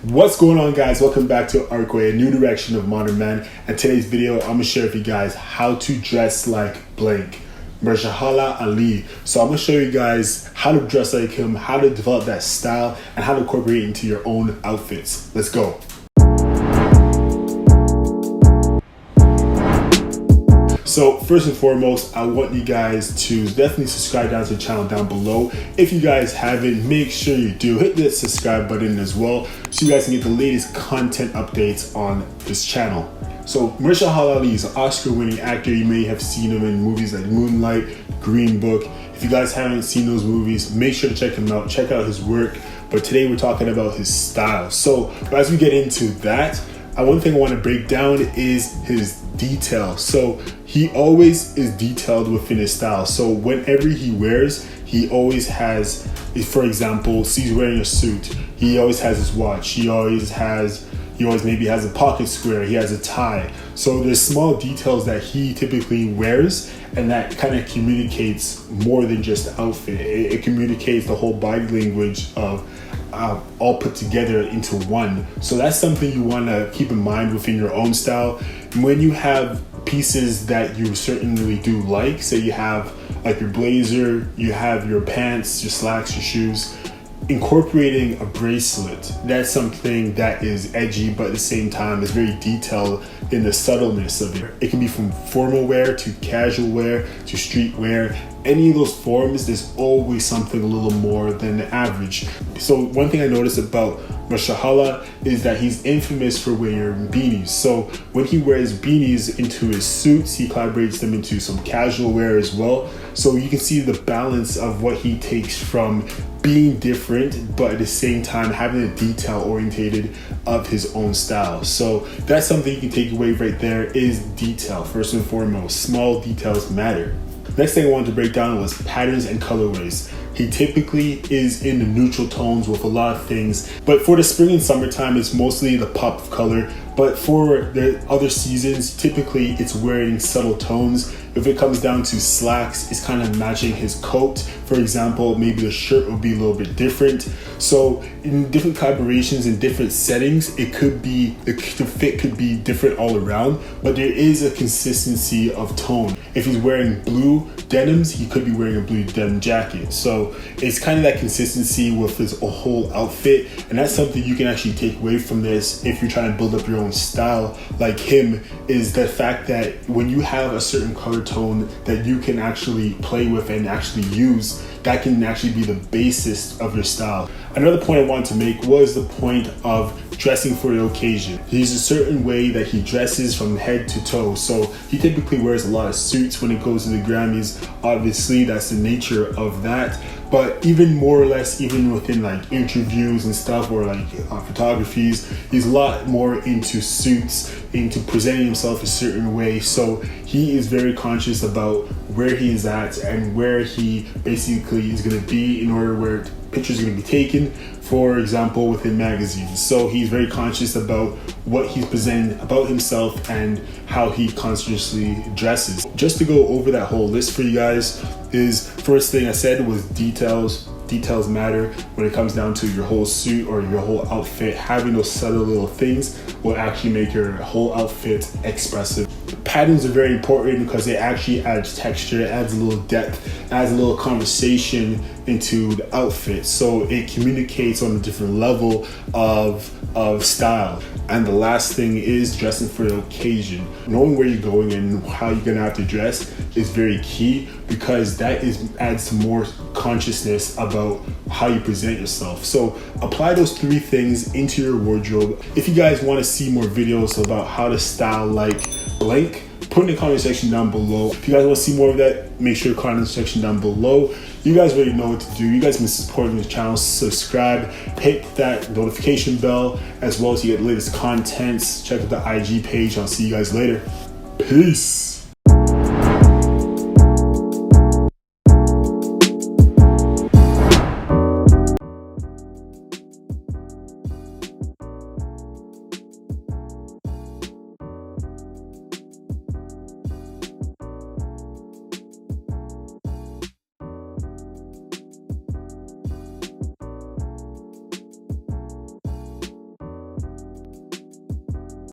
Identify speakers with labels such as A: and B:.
A: What's going on, guys? Welcome back to Arkway, a new direction of modern man. And today's video, I'm gonna share with you guys how to dress like blank, Mahershala Ali. So I'm gonna show you guys how to dress like him, how to develop that style, and how to incorporate it into your own outfits. Let's go. So first and foremost, I want you guys to definitely subscribe down to the channel down below. If you guys haven't, make sure you do. Hit the subscribe button as well so you guys can get the latest content updates on this channel. So Mahershala Ali is an Oscar-winning actor. You may have seen him in movies like Moonlight, Green Book. If you guys haven't seen those movies, make sure to check him out. Check out his work. But today we're talking about his style. So as we get into that, one thing I want to break down is his detail. So he always is detailed within his style. So whenever he wears, he always has, for example, he's wearing a suit, he always has his watch, he always maybe has a pocket square, he has a tie. So there's small details that he typically wears, and that kind of communicates more than just the outfit. It communicates the whole body language of all put together into one. So that's something you want to keep in mind within your own style. When you have pieces that you certainly do like, say you have like your blazer, you have your pants, your slacks, your shoes, incorporating a bracelet, that's something that is edgy, but at the same time is very detailed in the subtleness of it. It can be from formal wear to casual wear to street wear. Any of those forms, there's always something a little more than the average. So one thing I noticed about Mahershala is that he's infamous for wearing beanies. So when he wears beanies into his suits, he collaborates them into some casual wear as well. So you can see the balance of what he takes from being different, but at the same time having a detail orientated of his own style. So that's something you can take away right there, is detail. First and foremost, small details matter. Next thing I wanted to break down was patterns and colorways. He typically is in the neutral tones with a lot of things, but for the spring and summertime, it's mostly the pop of color. But for the other seasons, typically it's wearing subtle tones. If it comes down to slacks, it's kind of matching his coat. For example, maybe the shirt will be a little bit different. So in different collaborations, in different settings, it could be, the fit could be different all around, but there is a consistency of tone. If he's wearing blue denims, he could be wearing a blue denim jacket. So it's kind of that consistency with his whole outfit. And that's something you can actually take away from this if you're trying to build up your own style like him, is the fact that when you have a certain color tone that you can actually play with and actually use, that can actually be the basis of your style. Another point I wanted to make was the point of dressing for the occasion. There's a certain way that he dresses from head to toe. So he typically wears a lot of suits when it goes to the Grammys. Obviously, that's the nature of that. But even more or less, even within like interviews and stuff, or like photographies, he's a lot more into suits, into presenting himself a certain way. So he is very conscious about where he is at and where he basically is going to be in order where pictures are going to be taken, for example, within magazines. So he's very conscious about what he's presenting about himself and how he consciously dresses. Just to go over that whole list for you guys, is first thing I said was details. Details matter when it comes down to your whole suit or your whole outfit. Having those subtle little things will actually make your whole outfit expressive. Patterns are very important because it actually adds texture, it adds a little depth, adds a little conversation into the outfit. So it communicates on a different level of style. And the last thing is dressing for the occasion. Knowing where you're going and how you're gonna have to dress is very key, because that adds more consciousness about how you present yourself. So apply those three things into your wardrobe. If you guys want to see more videos about how to style like blank, put in the comment section down below. If you guys want to see more of that, make sure to comment section down below. You guys already know what to do. You guys been supporting the channel, subscribe, hit that notification bell, as well as you get the latest contents. Check out the IG page. I'll see you guys later. Peace.